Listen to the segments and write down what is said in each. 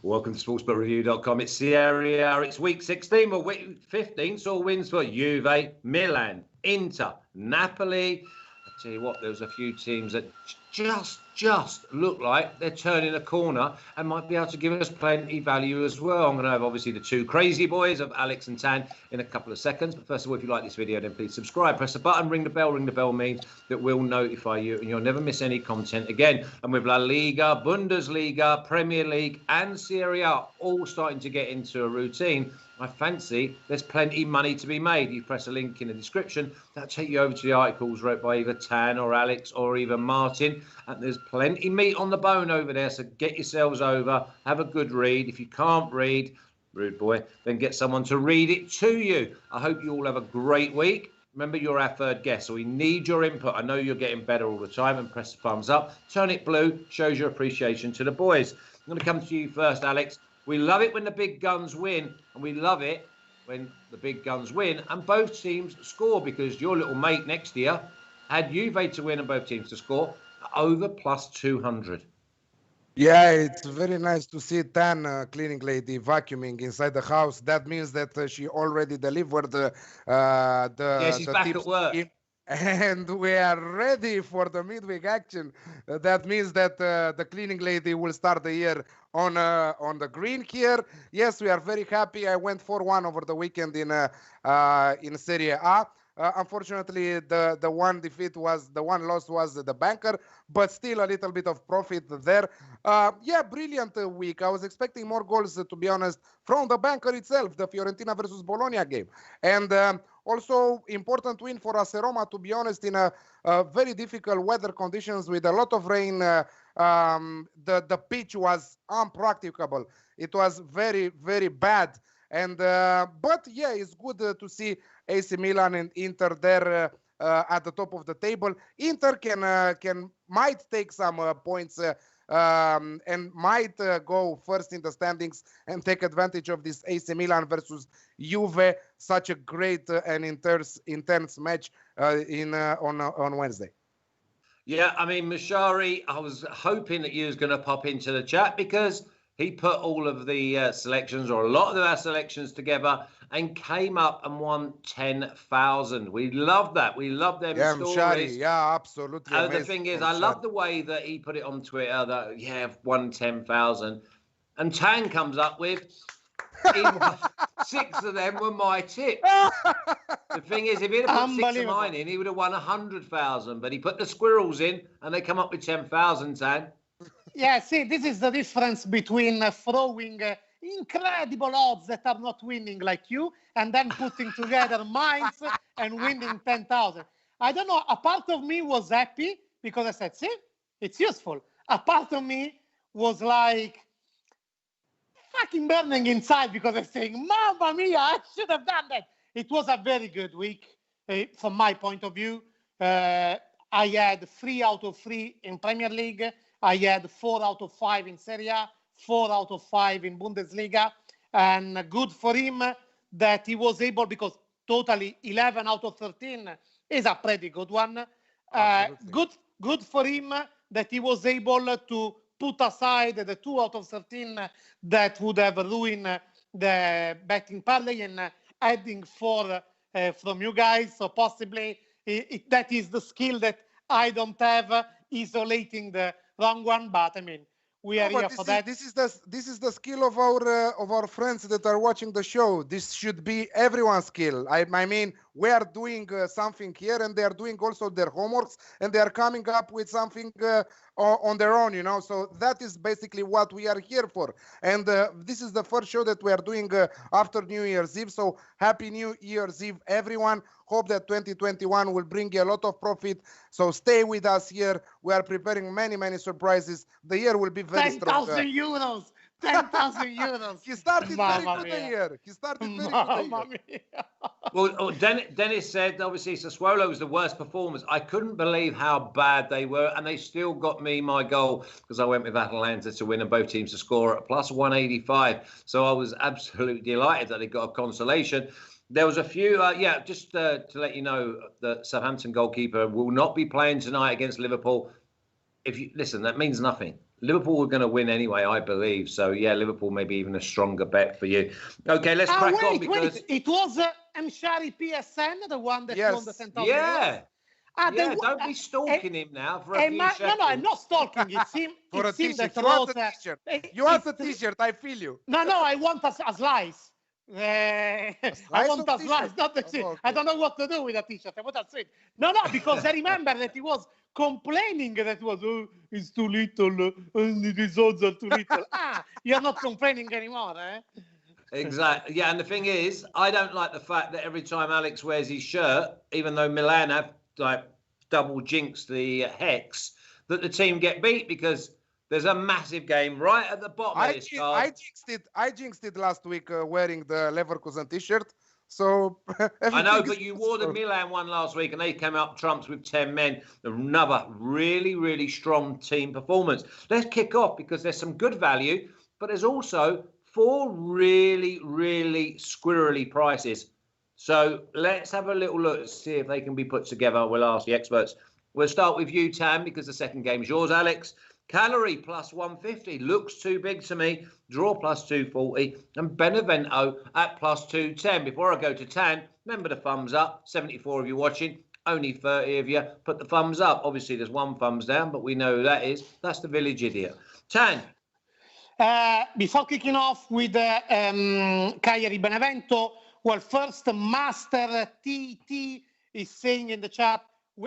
Welcome to sportsbookreview.com. It's Serie, it's week 16, but week 15 saw wins for Juve, Milan, Inter, Napoli. I tell you what, there was a few teams that just look like they're turning a corner and might be able to give us plenty value as well. I'm going to have obviously the two crazy boys of Alex and Tan in a couple of seconds. But first of all, if you like this video, then please subscribe, press the button, ring the bell. Ring the bell means that we'll notify you and you'll never miss any content again. And with La Liga, Bundesliga, Premier League and Serie A all starting to get into a routine, I fancy there's plenty money to be made. You press a link in the description, that'll take you over to the articles wrote by either Tan or Alex or even Martin. And there's plenty meat on the bone over there, so get yourselves over, have a good read. If you can't read, rude boy, then get someone to read it to you. I hope you all have a great week. Remember, you're our third guest, so we need your input. I know you're getting better all the time, and press the thumbs up. Turn it blue, shows your appreciation to the boys. I'm going to come to you first, Alex. We love it when the big guns win, and we love it when the big guns win and both teams score, because your little mate next year had Juve to win and both teams to score over plus 200. Yeah, it's very nice to see Tan cleaning lady vacuuming inside the house. That means that she already delivered the she's back at work. And we are ready for the midweek action. That means that the cleaning lady will start the year on the green here. Yes, we are very happy. I went 4-1 over the weekend in Serie A. Unfortunately, the one loss was the banker, but still a little bit of profit there. Yeah, brilliant week. I was expecting more goals, to be honest, from the banker itself, the Fiorentina versus Bologna game. And also important win for AS Roma, to be honest, in a very difficult weather conditions with a lot of rain. The pitch was unpracticable. It was very, very bad. And but yeah, it's good to see AC Milan and Inter there at the top of the table. Inter might take some points and might go first in the standings and take advantage of this AC Milan versus Juve, such a great and intense match on Wednesday. Yeah, I mean, Mashari, I was hoping that you was going to pop into the chat because he put all of the selections, or a lot of our selections, together and came up and won 10,000. We love that. We love them stories. Mshari, yeah, absolutely. The thing is, I love the way that he put it on Twitter that, yeah, I've won 10,000. And Tan comes up with 6 of them were my tips. The thing is, if he'd have put 6 of mine in, he would have won 100,000. But he put the squirrels in and they come up with 10,000, Tan. Yeah, see, this is the difference between throwing incredible odds that are not winning like you and then putting together mines and winning 10,000. I don't know. A part of me was happy because I said, see, it's useful. A part of me was like fucking burning inside because I'm saying, Mamma mia, I should have done that. It was a very good week from my point of view. I had 3 out of 3 in Premier League. I had 4 out of 5 in Serie A, 4 out of 5 in Bundesliga, and good for him that he was able, because totally 11 out of 13 is a pretty good one. Good for him that he was able to put aside the 2 out of 13 that would have ruined the betting parlay and adding 4 from you guys. So possibly that is the skill that I don't have, isolating the wrong one, but I mean, we are here for that. This is the skill of our friends that are watching the show. This should be everyone's skill. I mean, we are doing something here, and they are doing also their homeworks, and they are coming up with something on their own, you know. So that is basically what we are here for. And this is the first show that we are doing after New Year's Eve. So happy New Year's Eve, everyone. Hope that 2021 will bring you a lot of profit. So stay with us here. We are preparing many, many surprises. The year will be very strong. 10,000 euros. 10,000 euros. He started very good the year. He started very good the year. Well, Dennis said, obviously, Sassuolo was the worst performers. I couldn't believe how bad they were, and they still got me my goal because I went with Atalanta to win and both teams to score at plus 185. So I was absolutely delighted that they got a consolation. There was a few, just to let you know, the Southampton goalkeeper will not be playing tonight against Liverpool. if you listen, that means nothing. Liverpool were going to win anyway, I believe. So yeah, Liverpool may be even a stronger bet for you. Okay, let's crack on because it was Mshari PSN, the one that won the 10,000 yeah. euros. Don't be stalking him now for a few seconds. No, I'm not stalking. It seemed that you want a t-shirt. You want a t-shirt. I feel you. No, I want a slice. I want a slice, not the t-shirt. Okay. I don't know what to do with a t-shirt. I want a sweet. No, because I remember that he was complaining that it's too little, the results are too little. You're not complaining anymore, eh? Exactly. Yeah, and the thing is, I don't like the fact that every time Alex wears his shirt, even though Milan have like double jinxed the hex, that the team get beat because there's a massive game right at the bottom of this card. I jinxed it last week wearing the Leverkusen t-shirt. So I know, but you wore the Milan one last week and they came up trumps with 10 men. Another really, really strong team performance. Let's kick off because there's some good value, but there's also 4 really, really squirrely prices. So let's have a little look, see if they can be put together. We'll ask the experts. We'll start with you, Tam, because the second game is yours, Alex. Cagliari plus 150 looks too big to me. Draw plus 240 and Benevento at plus 210. Before I go to Tan, remember the thumbs up. 74 of you watching, only 30 of you put the thumbs up. Obviously, there's one thumbs down, but we know who that is. That's the village idiot. Tan. Before kicking off with Cagliari Benevento, well, first, Master TT is saying in the chat,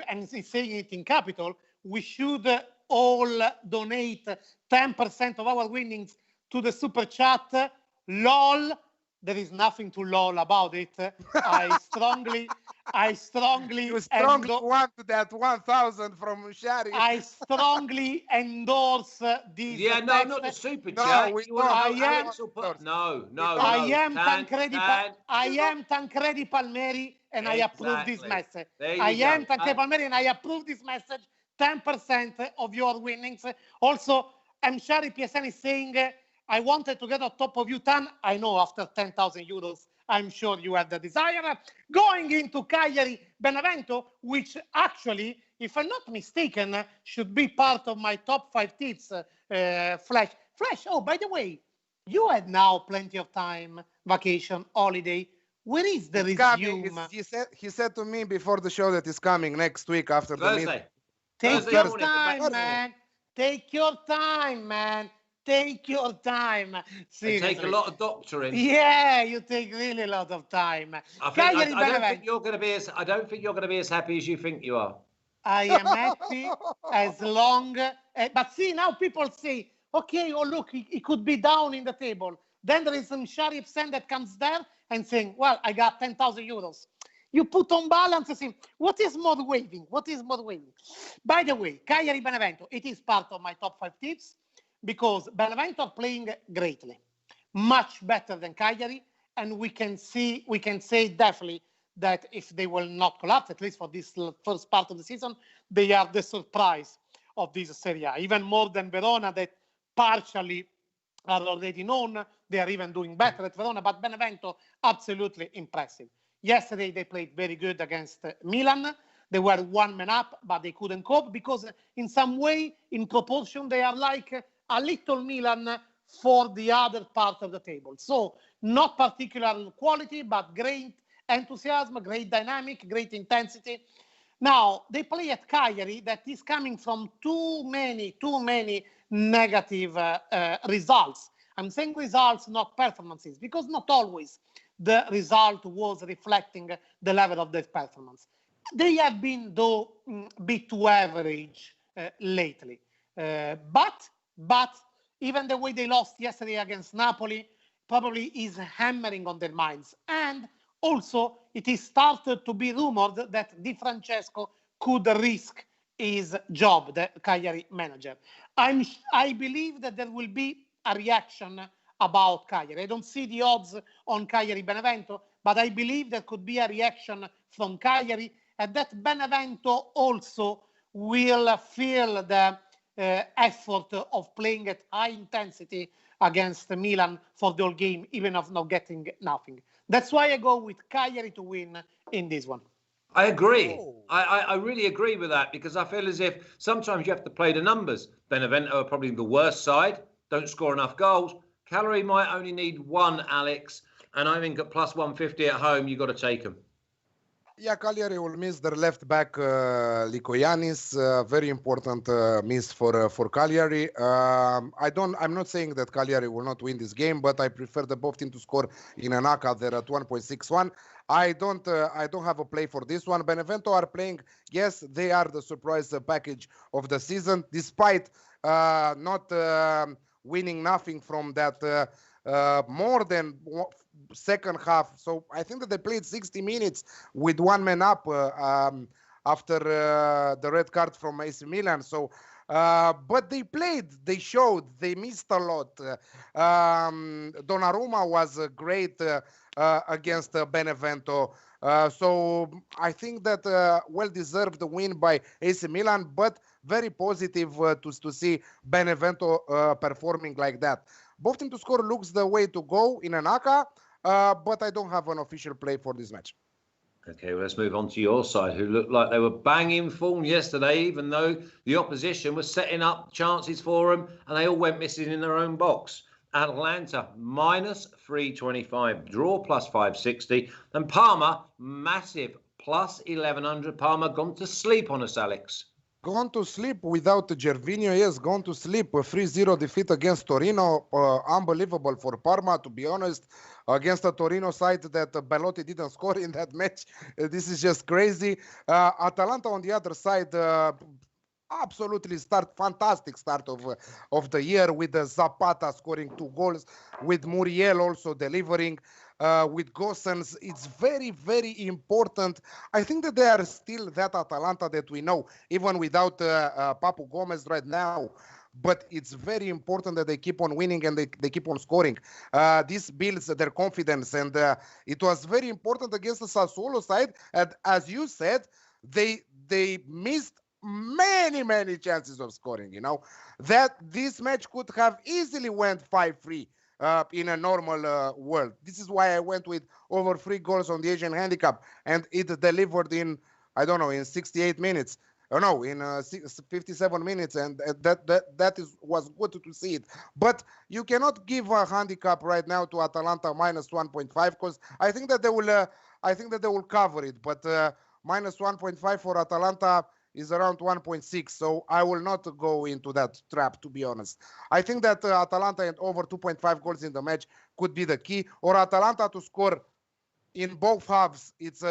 and he's saying it in capital, we should all donate 10% of our winnings to the super chat. LOL. There is nothing to lol about it. I strongly you strongly want that 1,000 from Shari. I strongly endorse this. Yeah, no, not the super chat. No, I am Tancredi Palmieri, and I approve this message. I am Tancredi Palmieri, and I approve this message. 10% of your winnings. Also, Mshari PSN is saying, I wanted to get on top of you, Tan. I know after 10,000 euros, I'm sure you have the desire. Going into Cagliari Benevento, which actually, if I'm not mistaken, should be part of my top 5 tips. Flash, oh, by the way, you had now plenty of time, vacation, holiday. Where is the resume? He said to me before the show that he's coming next week after the meeting. Take your time, man. Take your time, man. Take your time. Seriously. Take a lot of doctoring. Yeah, you take really a lot of time. I don't think you're going to be as happy as you think you are. I am happy as long. But see, now people say, okay, oh look, he could be down in the table. Then there is some Sharif Sen that comes there and saying, well, I got 10,000 euros. You put on balance and say, what is more waving? What is more waving? By the way, Cagliari Benevento, it is part of my top 5 tips because Benevento are playing greatly, much better than Cagliari, and we can say definitely that if they will not collapse, at least for this first part of the season, they are the surprise of this Serie A, even more than Verona that partially are already known. They are even doing better at Verona, but Benevento, absolutely impressive. Yesterday, they played very good against Milan. They were one man up, but they couldn't cope because in some way, in proportion, they are like a little Milan for the other part of the table. So not particular quality, but great enthusiasm, great dynamic, great intensity. Now, they play at Cagliari that is coming from too many negative results. I'm saying results, not performances, because not always the result was reflecting the level of their performance. They have been, though, a bit too average lately. But even the way they lost yesterday against Napoli probably is hammering on their minds. And also, it is started to be rumored that Di Francesco could risk his job, the Cagliari manager. I believe that there will be a reaction about Cagliari. I don't see the odds on Cagliari Benevento, but I believe there could be a reaction from Cagliari, and that Benevento also will feel the effort of playing at high intensity against Milan for the whole game, even of not getting nothing. That's why I go with Cagliari to win in this one. I agree. Oh. I really agree with that, because I feel as if sometimes you have to play the numbers. Benevento are probably the worst side, don't score enough goals. Cagliari might only need one, Alex, and I think at plus 150 at home, you've got to take them. Yeah, Cagliari will miss their left back, Likoyanis. Very important miss for Cagliari. I'm not saying that Cagliari will not win this game, but I prefer the both team to score in an ACA. They're at 1.61. I don't have a play for this one. Benevento are playing. Yes, they are the surprise package of the season, despite not winning nothing from that more than second half. So I think that they played 60 minutes with one man up after the red card from AC Milan. So, but they played, they showed, they missed a lot. Donnarumma was great against Benevento. So I think that well-deserved win by AC Milan, but very positive to see Benevento performing like that. Both team to score looks the way to go in an ACA, but I don't have an official play for this match. Okay, well, let's move on to your side, who looked like they were banging form yesterday, even though the opposition was setting up chances for them, and they all went missing in their own box. Atalanta, minus 325, draw plus 560, and Parma, massive, plus 1100. Parma gone to sleep on us, Alex. Gone to sleep without Gervinho, yes, gone to sleep. A 3-0 defeat against Torino. Unbelievable for Parma, to be honest, against a Torino side that Belotti didn't score in that match. This is just crazy. Atalanta on the other side, absolutely fantastic start of the year, with Zapata scoring 2 goals, with Muriel also delivering. With Gosens, it's very, very important. I think that they are still that Atalanta that we know, even without Papu Gomez right now. But it's very important that they keep on winning and they keep on scoring. This builds their confidence, and it was very important against the Sassuolo side. And as you said, they missed many chances of scoring. You know that this match could have easily went 5-3. In a normal world. This is why I went with over 3 goals on the Asian handicap, and it delivered in, I don't know, in 68 minutes. No, in 57 minutes, and that was good to see it. But you cannot give a handicap right now to Atalanta minus 1.5, because I think that they will cover it. But minus 1.5 for Atalanta is around 1.6, so I will not go into that trap, to be honest. I think that Atalanta and over 2.5 goals in the match could be the key, or Atalanta to score in both halves. It's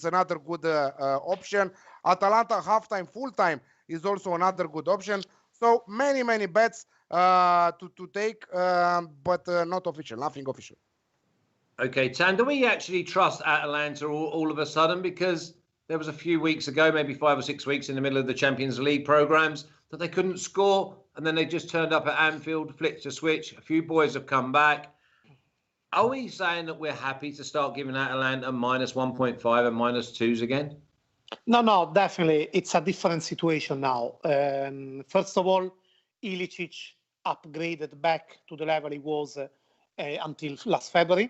another good option. Atalanta halftime, full time is also another good option. So many bets to take, but not official, nothing official. Okay, Tan, do we actually trust Atalanta all of a sudden? Because there was a few weeks ago, maybe 5 or 6 weeks in the middle of the Champions League programs, that they couldn't score, and then they just turned up at Anfield, flipped a switch. A few boys have come back. Are we saying that we're happy to start giving Atalanta minus 1.5 and minus 2s again? No, definitely. It's a different situation now. First of all, Ilicic upgraded back to the level he was until last February,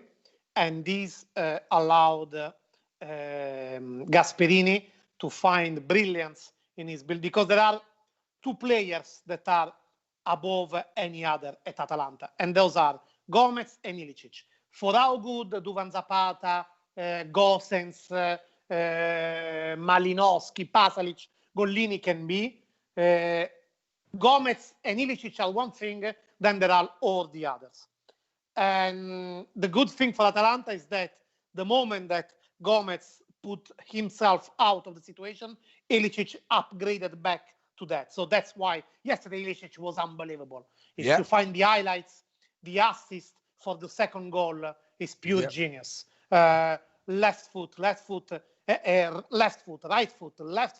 and this allowed Gasperini to find brilliance in his build, because there are 2 players that are above any other at Atalanta, and those are Gomez and Ilicic. For how good Duvan Zapata, Gosens, Malinowski, Pasalic, Gollini can be, Gomez and Ilicic are one thing, then there are all the others. And the good thing for Atalanta is that the moment that Gomez put himself out of the situation, Ilicic upgraded back to that. So that's why yesterday Ilicic was unbelievable. If you find the highlights, the assist for the second goal is pure genius. Left foot, right foot, left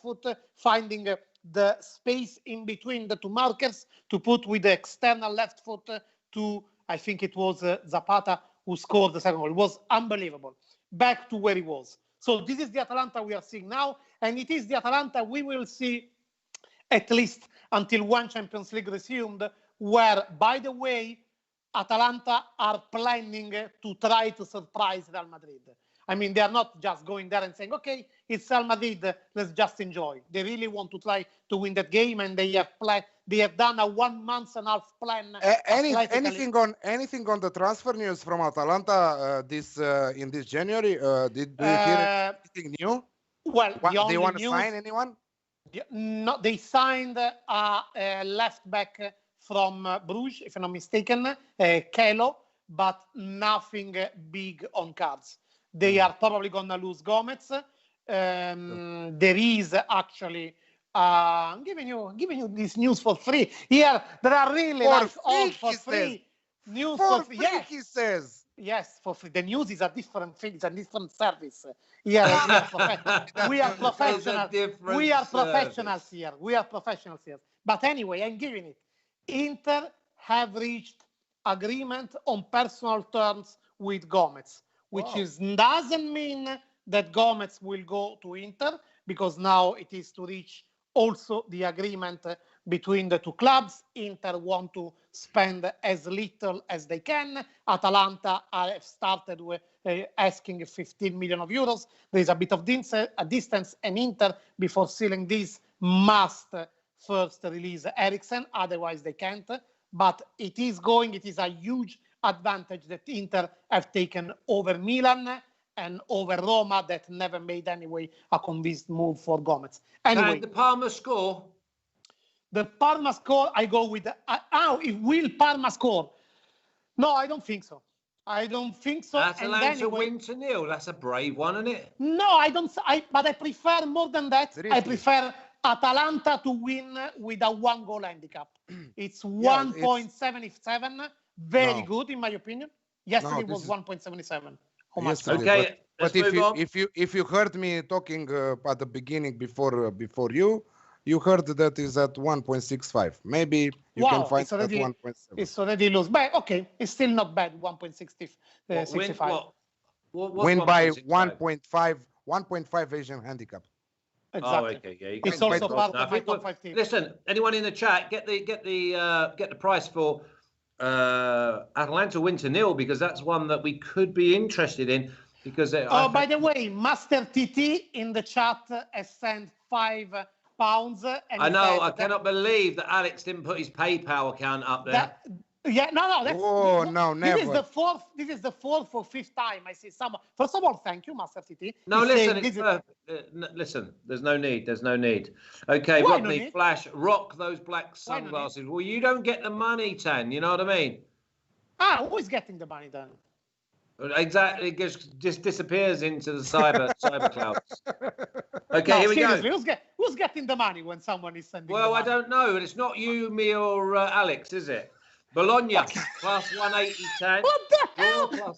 foot, finding the space in between the 2 markers to put with the external left foot to, I think it was Zapata who scored the second goal. It was unbelievable. Back to where he was. So this is the Atalanta we are seeing now, and it is the Atalanta we will see at least until one Champions League resumed, where, by the way, Atalanta are planning to try to surprise Real Madrid. I mean, they are not just going there and saying, okay, it's Real Madrid, let's just enjoy. They really want to try to win that game, and they have done a 1.5 months plan. Anything on the transfer news from Atalanta in this January? Do you hear anything new? Well, they want to sign anyone? No, they signed a left back from Bruges, if I'm not mistaken, Kelo, but nothing big on cards. They are probably going to lose Gomez. There is actually giving you this news for free. Here, there are really for free news for free. Yes. He says. Yes, for free. The news is a different thing. It's a different service. We are professionals. We are professionals here. We are professionals here. But anyway, I'm giving it. Inter have reached agreement on personal terms with Gomez, which doesn't mean that Gomez will go to Inter, because now it is to reach also the agreement between the two clubs. Inter want to spend as little as they can. Atalanta have started with asking 15 million euros. There is a bit of distance, and Inter, before sealing this, must first release Eriksen, otherwise they can't. But it is a huge advantage that Inter have taken over Milan and over Roma, that never made anyway a convinced move for Gomez. Anyway, and the Parma score? The Parma score, I go with will Parma score? No, I don't think so. Atalanta win to 0. That's a brave one, isn't it? No, I don't. But I prefer more than that. Seriously? I prefer Atalanta to win with a 1-goal handicap. It's 1.77. Very good, in my opinion. Yesterday was 1.77. How much? Okay, but if you heard me talking at the beginning before you heard that is at 1.65. Maybe you can find it at 1.7. It's already loose. But okay, it's still not bad. 1.65. Win by 1.5 Asian handicap. Exactly. Oh, okay. Yeah, it's also part of my top 5 team. Listen, anyone in the chat, get the price for Atalanta win to 0, because that's one that we could be interested in. Because by the way, Master TT in the chat has sent £5. And I know. I cannot believe that Alex didn't put his PayPal account up there. No. Never. This is the fourth or fifth time I see someone. First of all, thank you, Master TT. No, listen. Listen. There's no need. Okay, Rodney, Flash, rock those black sunglasses. Well, you don't get the money, Tan. You know what I mean? Who is getting the money then? Exactly, it just disappears into the cyber clouds. Okay, here we go. Who's getting the money when someone is sending? Well, I don't know, and it's not you, me, or Alex, is it? Bologna plus 180. What the hell?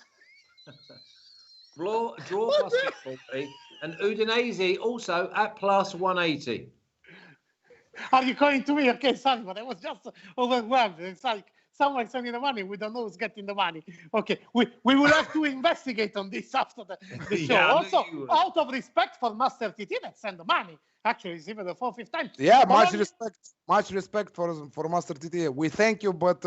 Draw plus 640, and Udinese also at plus 180. Are you going to me? Okay, sorry, but I was just overwhelmed. It's like someone sending the money. We don't know who's getting the money. Okay, we will have to investigate on this after the show. Also, out of respect for Master TT, let's send the money. Actually, it's even the 4th time. Yeah, much respect for Master TT. We thank you, but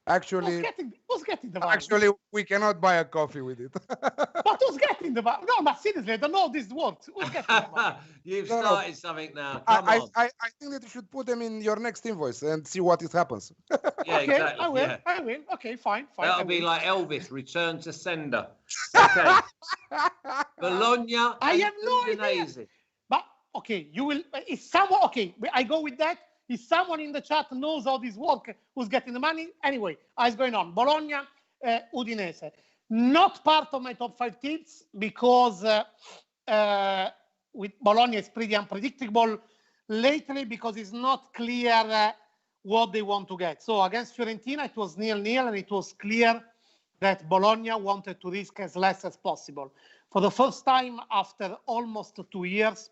actually, who's getting the money? Actually, we cannot buy a coffee with it. But who's getting the money? No, but seriously, I don't know how this works. Who's getting the money? You've started something now. Come on. I think that you should put them in your next invoice and see what happens. Yeah, okay, exactly. I will. Okay, fine. That'll be like Elvis, return to sender. Okay. Bologna. I have no idea. But okay, you will. Is someone okay? I go with that. If someone in the chat knows how this works, who's getting the money? Anyway, what's going on? Bologna, Udinese. Not part of my top 5 teams because with Bologna it's pretty unpredictable lately because it's not clear what they want to get. So against Fiorentina, it was 0-0, and it was clear that Bologna wanted to risk as less as possible. For the first time after almost 2 years,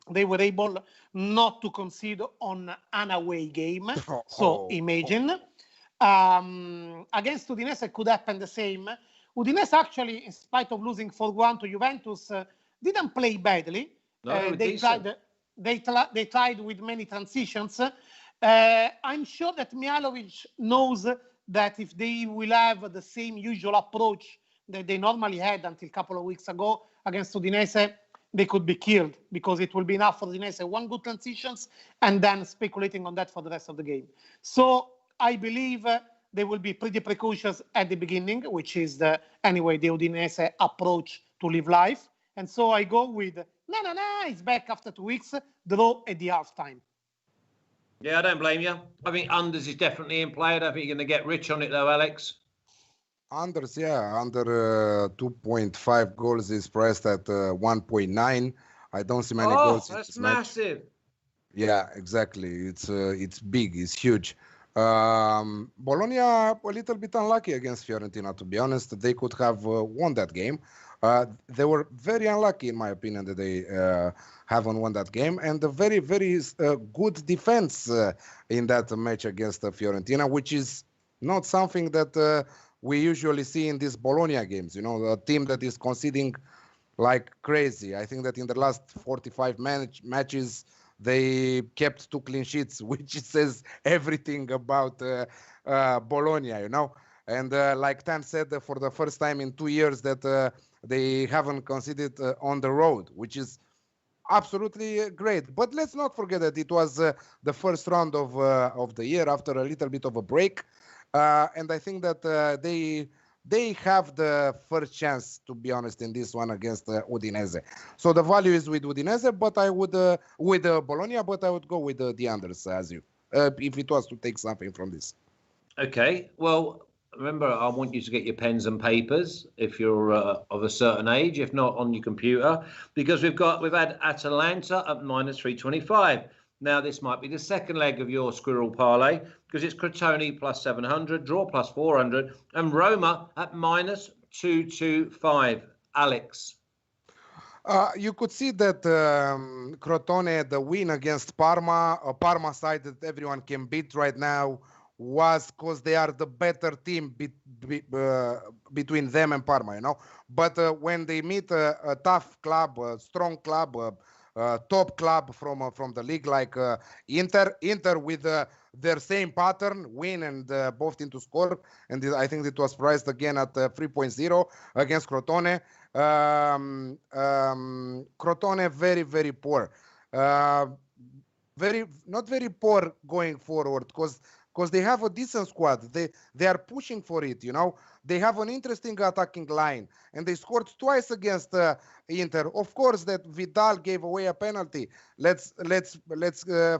they were able not to concede on an away game. So imagine. Against Udinese, it could happen the same. Udinese actually, in spite of losing 4-1 to Juventus, didn't play badly. No, they tried with many transitions. I'm sure that Mihajlovic knows that if they will have the same usual approach that they normally had until a couple of weeks ago against Udinese, they could be killed, because it will be enough for Udinese one good transitions and then speculating on that for the rest of the game. So I believe they will be pretty precautious at the beginning, which is anyway the Udinese approach to live life. And so I go with it's back after 2 weeks, draw at the half time. Yeah, I don't blame you. I think unders is definitely in play. I don't think you're going to get rich on it though, Alex. Unders, yeah, under 2.5 goals is priced at 1.9. I don't see many goals in that's this match. massive. Yeah, exactly. It's big, it's huge. Bologna a little bit unlucky against Fiorentina, to be honest. They could have won that game. They were very unlucky, in my opinion, that they haven't won that game. And a very, very good defense in that match against Fiorentina, which is not something that we usually see in these Bologna games. You know, a team that is conceding like crazy. I think that in the last 45 matches, they kept 2 clean sheets, which says everything about Bologna, you know. And like Tan said, for the first time in 2 years that they haven't conceded on the road, which is absolutely great. But let's not forget that it was the first round of the year after a little bit of a break. And I think that they have the first chance, to be honest, in this one against Udinese. So the value is with Udinese, but I would with Bologna, but I would go with the unders as you, if it was to take something from this. Okay, well, remember, I want you to get your pens and papers if you're of a certain age, if not on your computer, because we've had Atalanta at -325. Now, this might be the second leg of your squirrel parlay, because it's Crotone plus 700, draw plus 400, and Roma at -225. Alex. You could see that Crotone, the win against Parma, a Parma side that everyone can beat right now, was because they are the better team between them and Parma, you know. But when they meet a tough club, a strong club, top club from the league like Inter with their same pattern, win and both into score, and I think it was priced again at 3.0 against Crotone. Crotone very, very poor, not very poor going forward, because they have a decent squad. They are pushing for it, you know. They have an interesting attacking line, and they scored twice against Inter. Of course, that Vidal gave away a penalty. Let's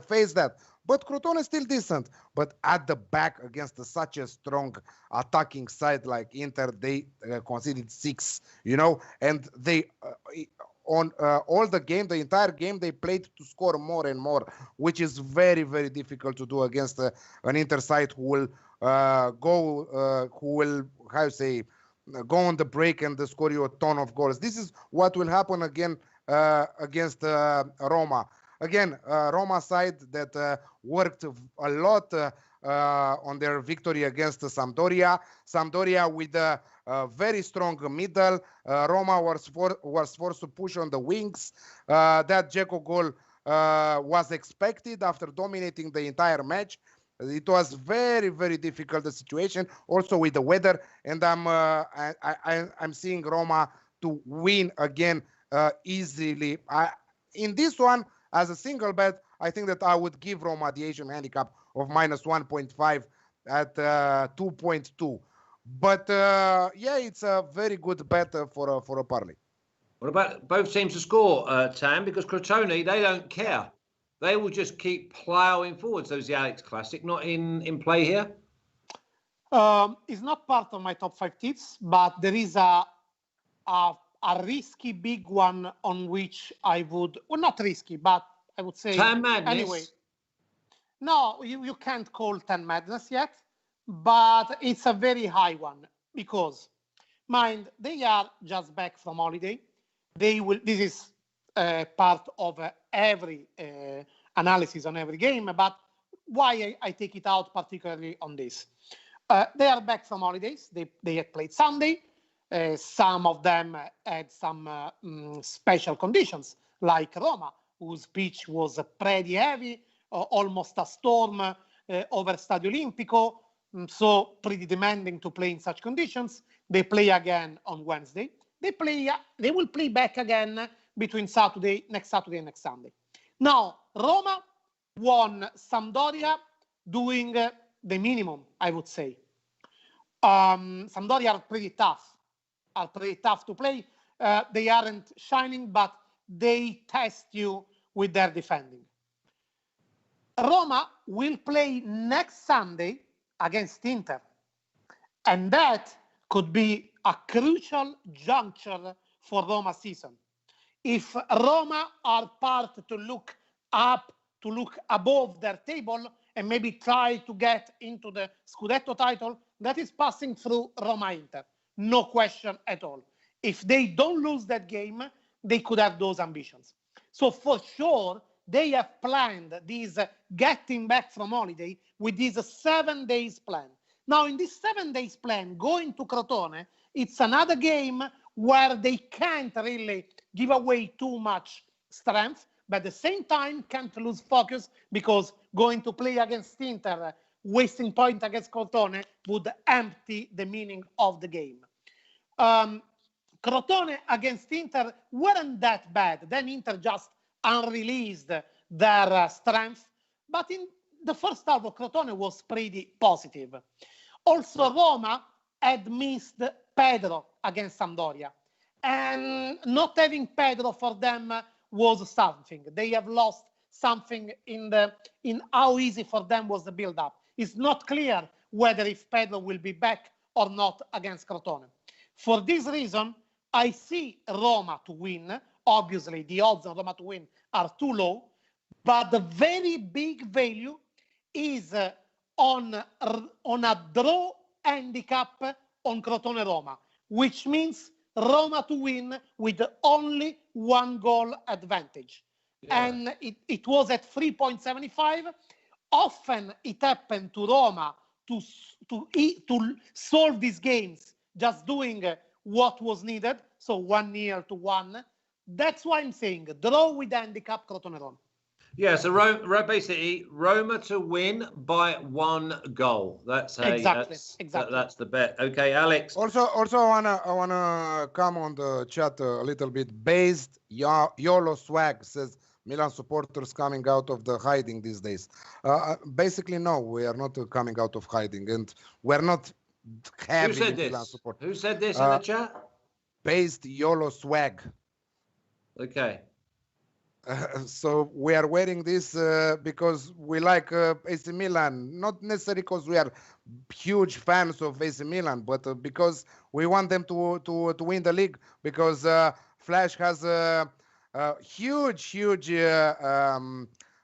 face that. But Crotone is still decent. But at the back against such a strong attacking side like Inter, they conceded 6, you know, and they on all the game, the entire game, they played to score more and more, which is very, very difficult to do against an Inter side who will go on the break and score you a ton of goals. This is what will happen again against Roma. Again, Roma side that worked a lot on their victory against Sampdoria. Sampdoria with a very strong middle. Roma was forced to push on the wings. That Dzeko goal was expected after dominating the entire match. It was very, very difficult the situation, also with the weather, and I'm seeing Roma to win again easily. In this one, as a single bet, I think that I would give Roma the Asian handicap of -1.5 at 2.2. But yeah, it's a very good bet for a parlay. What about both teams to score, Tam? Because Crotone, they don't care. They will just keep ploughing forward. So is the Alex Classic not in play here? It's not part of my top 5 tips, but there is a risky big one on which I would, well, not risky, but I would say Tam Madness. Anyway. No, you can't call 10 Madness yet, but it's a very high one because, mind, they are just back from holiday. This is part of every analysis on every game, but why I take it out particularly on this. They are back from holidays. They had played Sunday. Some of them had some special conditions, like Roma, whose pitch was pretty heavy, almost a storm over Stadio Olimpico, so pretty demanding to play in such conditions. They play again on Wednesday. They will play back again between next Saturday and next Sunday. Now, Roma won Sampdoria doing the minimum, I would say. Sampdoria are pretty tough to play. They aren't shining, but they test you with their defending. Roma will play next Sunday against Inter. And that could be a crucial juncture for Roma season. If Roma are part to look up, to look above their table, and maybe try to get into the Scudetto title, that is passing through Roma-Inter. No question at all. If they don't lose that game, they could have those ambitions. So for sure, they have planned this getting back from holiday with this 7 days plan. Now, in this 7 days plan, going to Crotone, it's another game where they can't really give away too much strength, but at the same time can't lose focus, because going to play against Inter, wasting point against Crotone would empty the meaning of the game. Crotone against Inter weren't that bad. Then Inter just unreleased their strength. But in the first half of Crotone was pretty positive. Also, Roma had missed Pedro against Sampdoria. And not having Pedro for them was something. They have lost something in how easy for them was the build-up. It's not clear whether if Pedro will be back or not against Crotone. For this reason, I see Roma to win. Obviously, the odds on Roma to win are too low, but the very big value is on a draw handicap on Crotone-Roma, which means Roma to win with only 1 goal advantage. Yeah. And it was at 3.75. Often it happened to Roma to solve these games just doing what was needed, so 1-0 to 1. That's why I'm saying draw with handicap Crotone-Roma. Yeah, so basically Roma to win by 1 goal. That's exactly. That's the bet. Okay, Alex. Also, I wanna come on the chat a little bit. Based YOLO Swag says Milan supporters coming out of the hiding these days. Basically, no, we are not coming out of hiding, and we're not having Milan support. Who said this in the chat? Based YOLO Swag. Okay. So we are wearing this because we like AC Milan, not necessarily because we are huge fans of AC Milan, but because we want them to win the league, because Flash has a huge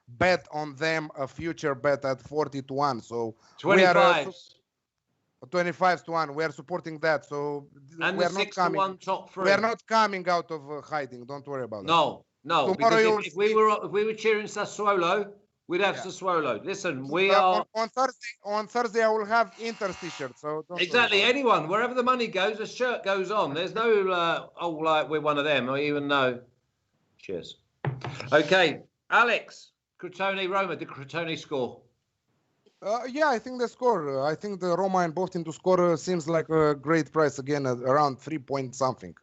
bet on them, a future bet at 40-1. So 25. 25-1. We are supporting that. So and we the are not coming. 6-1 top 3. We are not coming out of hiding. Don't worry about that. No, because if we were cheering Sassuolo, we'd have Sassuolo. Listen, we are on Thursday. I will have Inter's t-shirt. So exactly anyone, wherever the money goes, a shirt goes on. There's no like we're one of them, or even though. Cheers. Okay, Alex, Crotone Roma. Did Crotone score? Yeah, I think they score. I think the Roma and both teams to score seems like a great price again, at around 3 point something.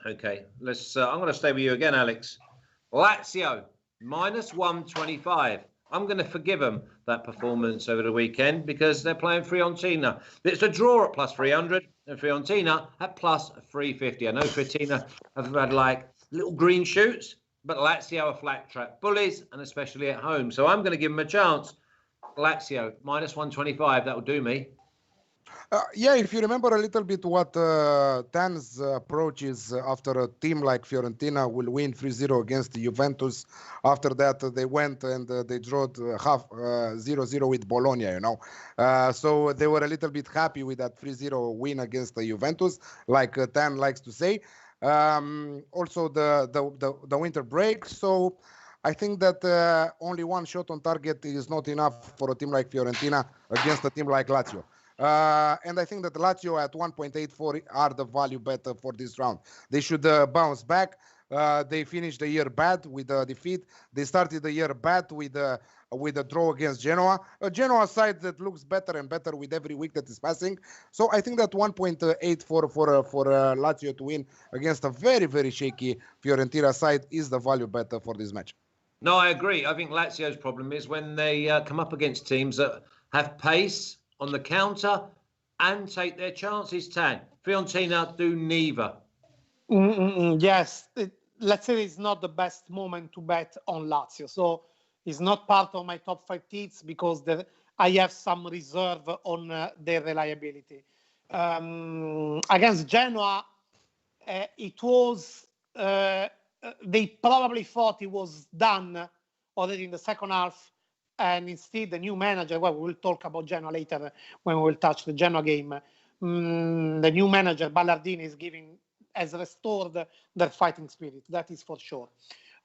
Okay, let's. I'm going to stay with you again, Alex. Lazio -125. I'm going to forgive them that performance over the weekend because they're playing Fiorentina. It's a draw at +300 and Fiorentina at +350. I know Fiorentina have had like little green shoots, but Lazio are flat track bullies, and especially at home. So I'm going to give them a chance. Lazio -125. That will do me. Yeah, if you remember a little bit what Tan's approach is after a team like Fiorentina will win 3-0 against Juventus. After that, they went and they drew 0-0 with Bologna, you know. So they were a little bit happy with that 3-0 win against Juventus, like Tan likes to say. Also, the winter break. So I think that only 1 shot on target is not enough for a team like Fiorentina against a team like Lazio. And I think that Lazio at 1.84 are the value bet for this round. They should bounce back. They finished the year bad with a defeat. They started the year bad with a draw against Genoa. A Genoa side that looks better and better with every week that is passing. So I think that 1.8 for Lazio to win against a very, very shaky Fiorentina side is the value bet for this match. No, I agree. I think Lazio's problem is when they come up against teams that have pace on the counter and take their chances, Tan. Fiorentina do neither. Yes. Let's say it's not the best moment to bet on Lazio. So it's not part of my top 5 teams because I have some reserve on their reliability. Against Genoa, it was... they probably thought it was done already in the second half, and instead the new manager, well, we will talk about Genoa later when we will touch the Genoa game. The new manager, Ballardini, has restored their fighting spirit. That is for sure.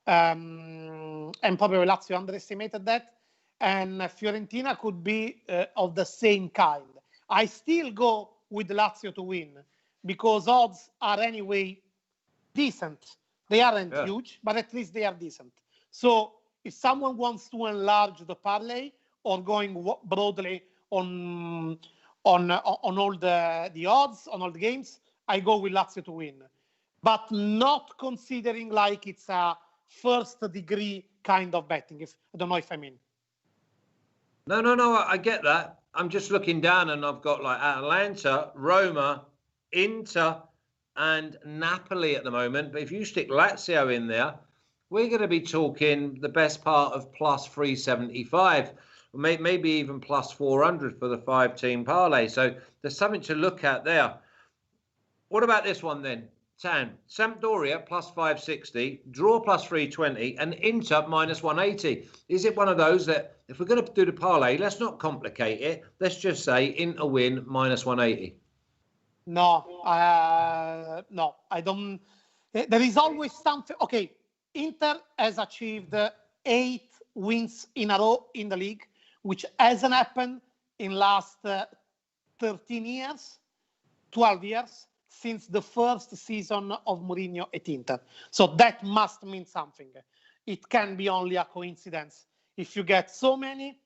And probably Lazio underestimated that. And Fiorentina could be of the same kind. I still go with Lazio to win because odds are anyway decent. They aren't huge, but at least they are decent. So if someone wants to enlarge the parlay or going broadly on all the odds, on all the games, I go with Lazio to win. But not considering like it's a first degree kind of betting. I don't know if I mean. No, I get that. I'm just looking down and I've got like Atalanta, Roma, Inter, and Napoli at the moment. But if you stick Lazio in there, we're going to be talking the best part of plus 375, maybe even plus 400 for the 5-team parlay. So there's something to look at there. What about this one then, Tan? Sampdoria plus 560, draw plus 320, and Inter minus 180. Is it one of those that if we're going to do the parlay, let's not complicate it. Let's just say Inter win minus 180. No, I don't. There is always something. Okay, Inter has achieved 8 wins in a row in the league, which hasn't happened in last 13 years, 12 years, since the first season of Mourinho at Inter. So that must mean something. It can be only a coincidence if you get so many,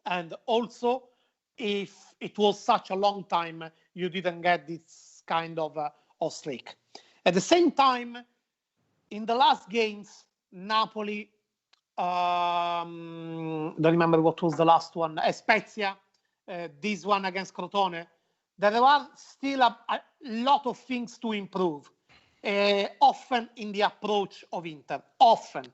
and also if it was such a long time you didn't get this kind of streak. At the same time, in the last games, Napoli, don't remember what was the last one, Spezia, this one against Crotone, there are still a lot of things to improve, often in the approach of Inter, often.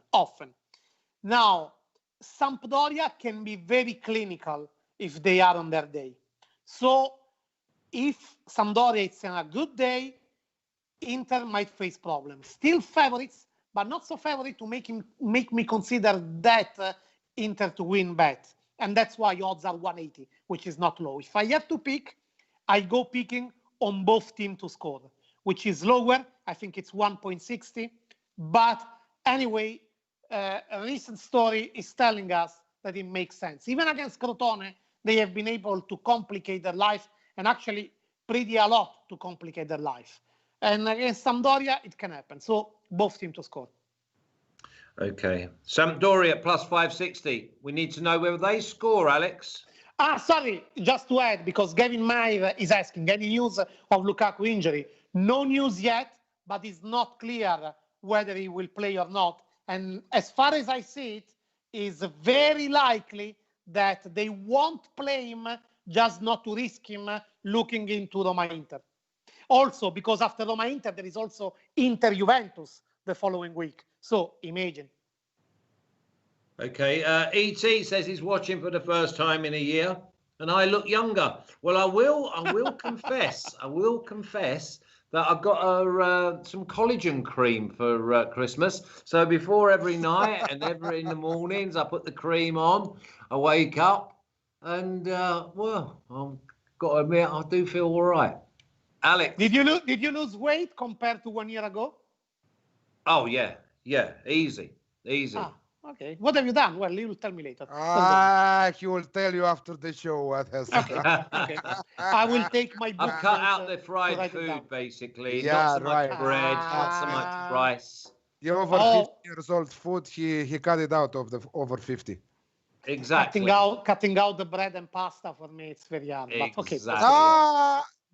Now, Sampdoria can be very clinical if they are on their day. So if Sampdoria is on a good day, Inter might face problems. Still favorites, but not so favorite to make me consider that Inter to win bet. And that's why odds are 180, which is not low. If I have to pick, I go picking on both teams to score, which is lower. I think it's 1.60. But anyway, a recent story is telling us that it makes sense. Even against Crotone, they have been able to complicate their life, and actually pretty a lot to complicate their life. And against Sampdoria, it can happen. So both teams to score. Okay. Sampdoria plus 560. We need to know whether they score, Alex. Sorry, just to add, because Gavin Mayer is asking, any news of Lukaku injury? No news yet, but it's not clear whether he will play or not. And as far as I see it, it's very likely that they won't play him, just not to risk him looking into Roma Inter. Also, because after Roma Inter, there is also Inter Juventus the following week. So imagine. Okay. ET says he's watching for the first time in a year, and I look younger. Well, I will confess. I will confess that I got some collagen cream for Christmas. So before every night and every in the mornings, I put the cream on. I wake up, and well, I've got to admit, I do feel all right. Alex, did you lose weight compared to 1 year ago? Oh yeah, easy. Okay. What have you done? Well, you will tell me later. He will tell you after the show what has done. Okay. I will take my book. I've cut out the fried food, basically. Yeah, not so right. much bread, not so much rice. The over 50 years old food, he cut it out of the over 50. Exactly. Cutting out the bread and pasta for me, it's very hard. But okay. Exactly.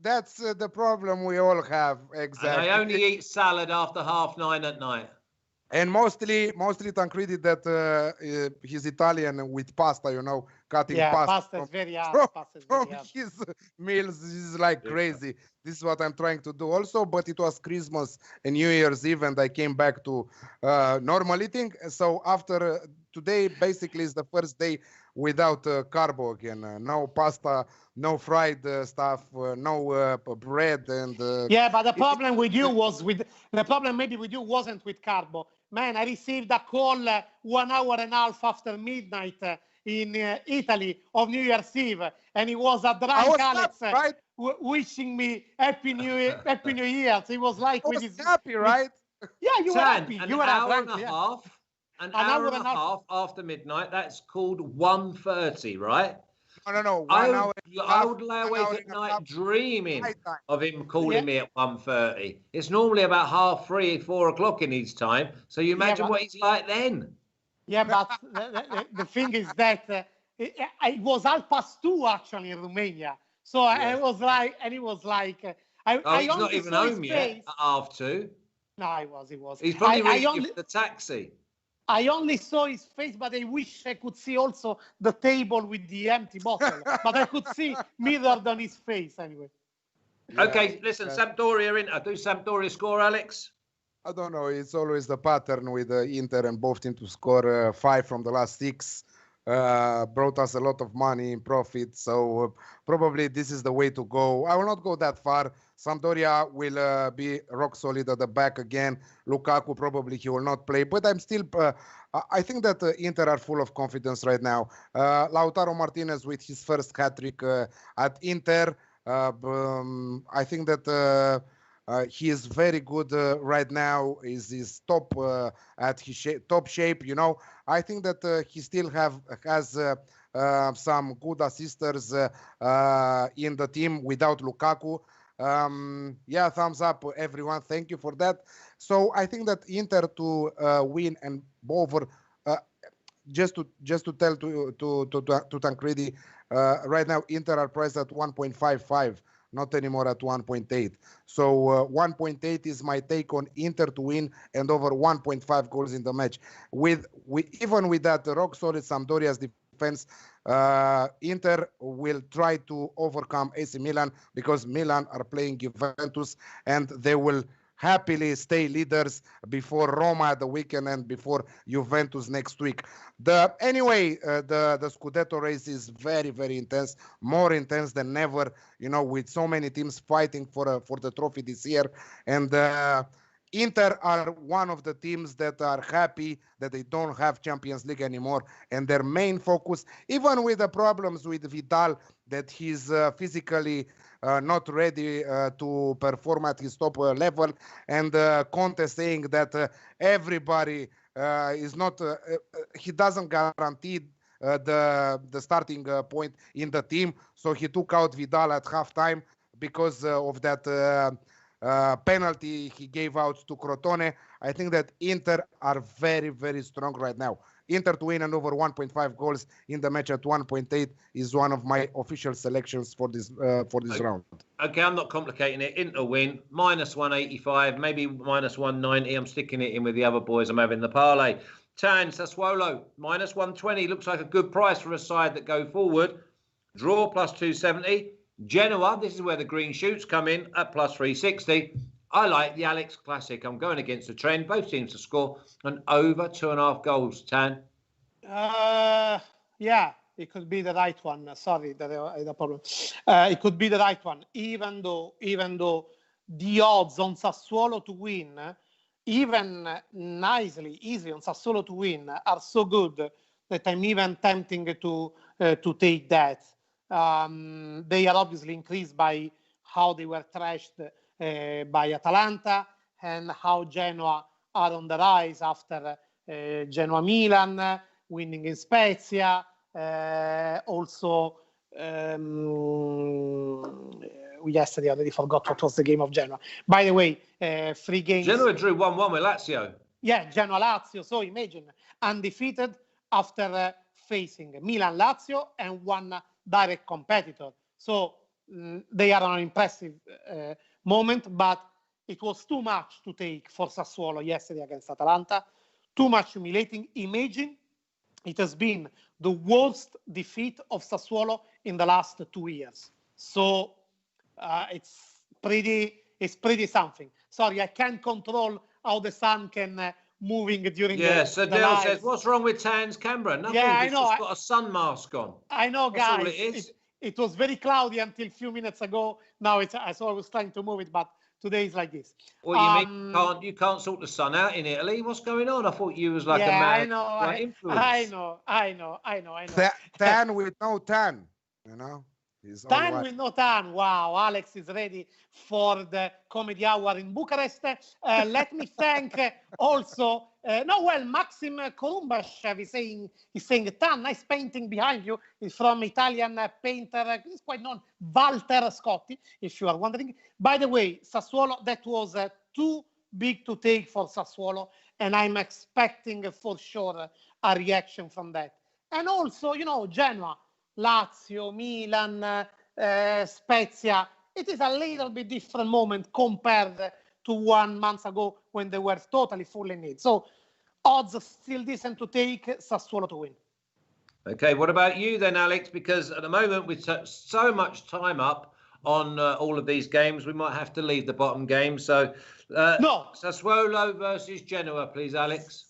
That's the problem we all have. Exactly. And I only eat salad after 9:30 at night. And mostly Tancredi that he's Italian with pasta, you know, cutting pasta is very hard. From his meals is like crazy. This is what I'm trying to do also, but it was Christmas and New Year's Eve and I came back to normal eating. So after today, basically is the first day without carbo again. No pasta, no fried stuff, no bread and... but the problem with you was the problem maybe with you wasn't with carbo. Man, I received a call 1 hour and a half after midnight in Italy of New Year's Eve, and it was a drunk Alex wishing me Happy New Year. Happy New Year. So he was like, I was happy, right? Yeah, you were happy. You were an hour and a half after midnight. That's called 1:30, right? No. I would lay awake at night dreaming of him calling me at 1:30. It's normally about 3:30, 4 o'clock in his time. So you imagine what he's like then. Yeah, but the thing is that it was 2:30 actually in Romania. So I was like, and he was like, he's not even home yet at 2:30. No, he was. He's probably waiting for the taxi. I only saw his face, but I wish I could see also the table with the empty bottle. But I could see mirrored on his face anyway. Okay, listen, Sampdoria Inter. Do Sampdoria score, Alex? I don't know. It's always the pattern with Inter and both teams to score 5 from the last 6. Brought us a lot of money in profit. So probably this is the way to go. I will not go that far. Sampdoria will be rock solid at the back again. Lukaku probably he will not play, but I'm still. I think that Inter are full of confidence right now. Lautaro Martinez with his first hat-trick at Inter. I think that he is very good right now. Is top at his top shape. You know, I think that he still has some good assisters in the team without Lukaku. Thumbs up everyone, thank you for that. So I think that Inter to win and over just to tell to Tancredi right now Inter are priced at 1.55, not anymore at 1.8. So 1.8 is my take on Inter to win and over 1.5 goals in the match. Even with that rock solid Sampdoria's defense, Inter will try to overcome AC Milan because Milan are playing Juventus and they will happily stay leaders before Roma at the weekend and before Juventus next week. The Scudetto race is very, very intense, more intense than ever, you know, with so many teams fighting for the trophy this year. And Inter are one of the teams that are happy that they don't have Champions League anymore. And their main focus, even with the problems with Vidal, that he's physically not ready to perform at his top level, and Conte saying that everybody is not, he doesn't guarantee the starting point in the team. So he took out Vidal at halftime because of that penalty he gave out to Crotone. I think that Inter are very, very strong right now. Inter to win and over 1.5 goals in the match at 1.8 is one of my official selections for this round. Okay, I'm not complicating it. Inter win, minus 185, maybe minus 190. I'm sticking it in with the other boys. I'm having the parlay. Tan, Sassuolo, minus 120. Looks like a good price for a side that go forward. Draw plus 270. Genoa, this is where the green shoots come in at plus 360. I like the Alex Classic. I'm going against the trend. Both teams to score and over 2.5 goals. Tan? Yeah, it could be the right one. Sorry, the problem. It could be the right one. Even though the odds on Sassuolo to win, even easy on Sassuolo to win, are so good that I'm even tempting to take that. They are obviously increased by how they were thrashed by Atalanta and how Genoa are on the rise after Genoa Milan winning in Spezia. Also, yesterday I already forgot what was the game of Genoa. By the way, 3 games. Genoa drew 1-1 with Lazio. Yeah, Genoa, Lazio. So imagine undefeated after facing Milan, Lazio, and one direct competitor. So they are an impressive moment, but it was too much to take for Sassuolo yesterday against Atalanta. Too much humiliating. Imagine it has been the worst defeat of Sassuolo in the last 2 years. So it's pretty something. Sorry, I can't control how the sun can moving during so the Dale live. says, what's wrong with Tan's camera? Nothing. Yeah, I He's know. just got a sun mask on. I know, That's all guys. it is. It was very cloudy until a few minutes ago. Now so I was trying to move it, but today is like this. What you mean? You can't sort the sun out in Italy? What's going on? I thought you was like a mad influence. I know. Tan with no tan, you know. Tan with no tan. Wow, Alex is ready for the comedy hour in Bucharest. Let me thank also. Maxim Korumbashev is saying tan. Nice painting behind you. Is from Italian painter. He's quite known, Walter Scotti. If you are wondering. By the way, Sassuolo, that was too big to take for Sassuolo, and I'm expecting for sure a reaction from that. And also, Genoa, Lazio, Milan, Spezia, it is a little bit different moment compared to 1 month ago when they were totally full in need. So odds still decent to take Sassuolo to win. Okay, what about you then, Alex? Because at the moment with so much time up on all of these games, we might have to leave the bottom game. So no. Sassuolo versus Genoa, please, Alex.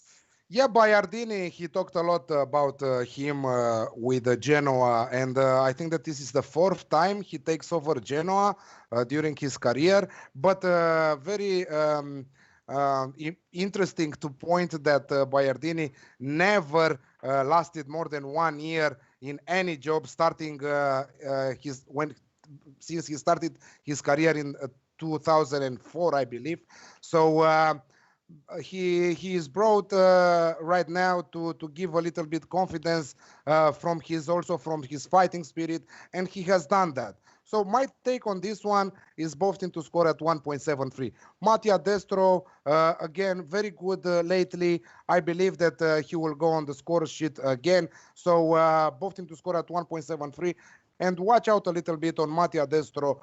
Yeah, Baiardini, he talked a lot about him with Genoa, and I think that this is the 4th time he takes over Genoa during his career. But very interesting to point that Baiardini never lasted more than 1 year in any job, starting since he started his career in 2004, I believe. So. He is brought right now to give a little bit confidence from his fighting spirit, and he has done that. So my take on this one is both team to score at 1.73. Mattia Destro, again, very good lately. I believe that he will go on the score sheet again. So both team to score at 1.73. And watch out a little bit on Mattia Destro,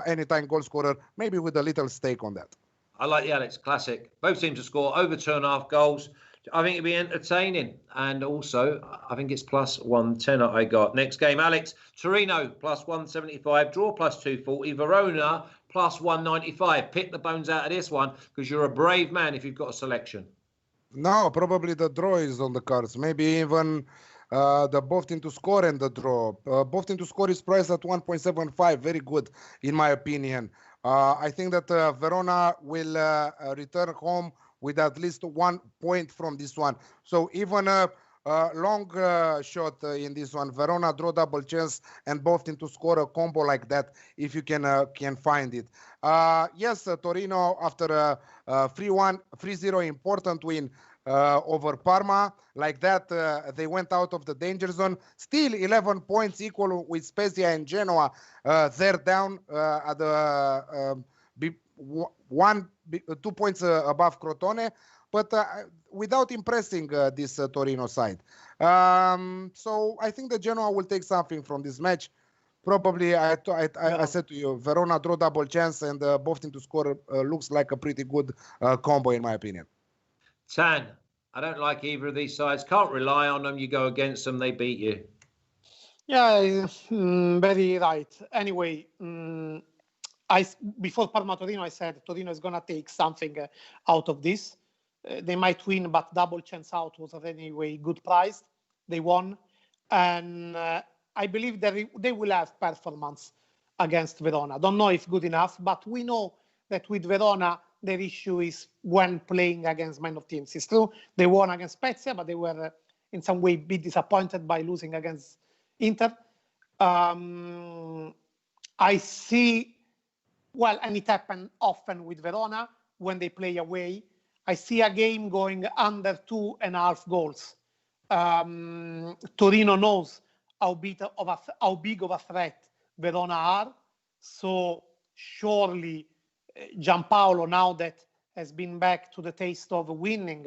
anytime goal scorer, maybe with a little stake on that. I like the Alex classic. Both teams to score over 2.5 goals. I think it'll be entertaining. And also, I think it's plus 110 I got. Next game, Alex. Torino plus 175. Draw plus 240. Verona plus 195. Pick the bones out of this one because you're a brave man if you've got a selection. No, probably the draw is on the cards. Maybe even the both team to score and the draw. Both team to score is priced at 1.75. Very good, in my opinion. I think that Verona will return home with at least 1 point from this one. So even a long shot in this one, Verona draw double chance and both team to score a combo like that if you can find it. Yes, Torino after a 3-0 important win over Parma. Like that, they went out of the danger zone. Still 11 points equal with Spezia and Genoa. They're down at the 2 points above Crotone, but without impressing this Torino side. So I think that Genoa will take something from this match. Probably, I said to you, Verona draw double chance and both team to score looks like a pretty good combo in my opinion. Tan, I don't like either of these sides. Can't rely on them. You go against them, they beat you. Yeah, very right. Anyway, before Parma Torino, I said Torino is going to take something out of this. They might win, but double chance out was anyway good price. They won. And I believe that they will have performance against Verona. Don't know if good enough, but we know that with Verona, their issue is when playing against minor teams. It's true, they won against Spezia, but they were in some way a bit disappointed by losing against Inter. I see, and it happened often with Verona when they play away. I see a game going under 2.5 goals. Torino knows how big of a threat Verona are. So surely Giampaolo, now that has been back to the taste of winning,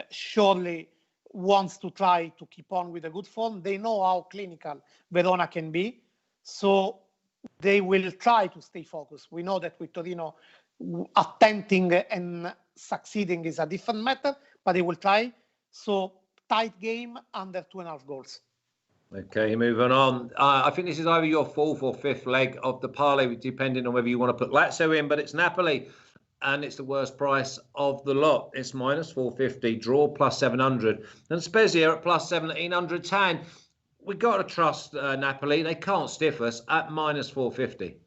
surely wants to try to keep on with a good form. They know how clinical Verona can be, so they will try to stay focused. We know that with Torino, attempting and succeeding is a different matter, but they will try. So tight game, under 2.5 goals. Okay, moving on. I think this is either your fourth or fifth leg of the parlay, depending on whether you want to put Lazio in, but it's Napoli, and it's the worst price of the lot. It's minus 450, draw plus 700, and Spezia at plus 1700 tan. We've got to trust Napoli. They can't stiff us at minus 450.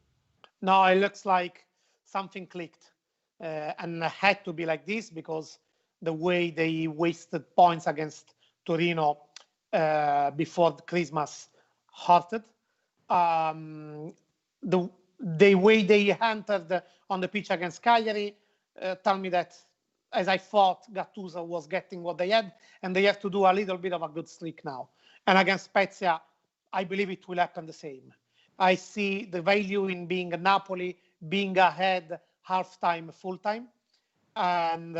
No, it looks like something clicked, and had to be like this because the way they wasted points against Torino before Christmas hurted. The way they entered on the pitch against Cagliari tell me that, as I thought, Gattuso was getting what they had, and they have to do a little bit of a good streak now. And against Spezia, I believe it will happen the same. I see the value in being Napoli, being ahead half-time, full-time. And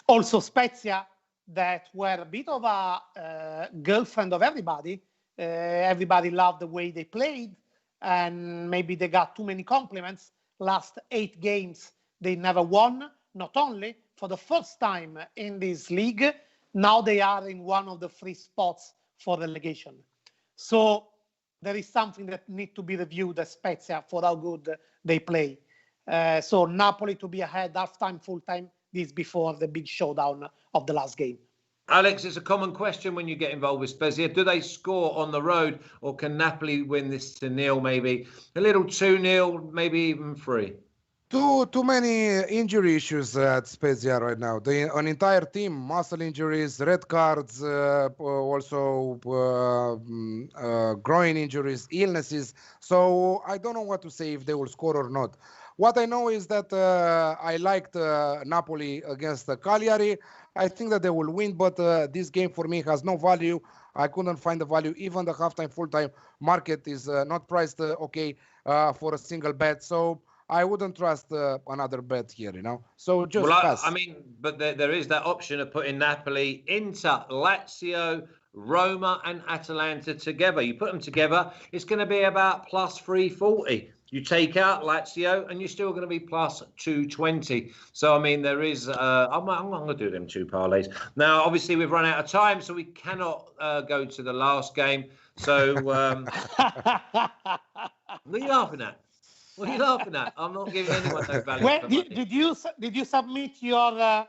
also Spezia, that were a bit of a girlfriend of everybody. Everybody loved the way they played, and maybe they got too many compliments. Last 8 games, they never won. Not only for the first time in this league, now they are in one of the 3 spots for relegation. So there is something that needs to be reviewed at Spezia for how good they play. So Napoli to be ahead half-time, full-time, this before the big showdown of the last game. Alex, it's a common question when you get involved with Spezia. Do they score on the road, or can Napoli win this to 0, maybe? A little 2-0, maybe even 3? Too many injury issues at Spezia right now. An entire team, muscle injuries, red cards, also groin injuries, illnesses. So I don't know what to say if they will score or not. What I know is that I liked Napoli against Cagliari. I think that they will win, but this game for me has no value. I couldn't find the value. Even the halftime, full-time market is not priced okay for a single bet. So I wouldn't trust another bet here, So just pass. I mean, but there is that option of putting Napoli, Inter, Lazio, Roma, and Atalanta together. You put them together, it's going to be about plus 340. You take out Lazio, and you're still going to be plus 220. So, I mean, there is... I'm going to do them 2 parlays. Now, obviously, we've run out of time, so we cannot go to the last game. So, what are you laughing at? What are you laughing at? I'm not giving anyone no value. Well, did you submit your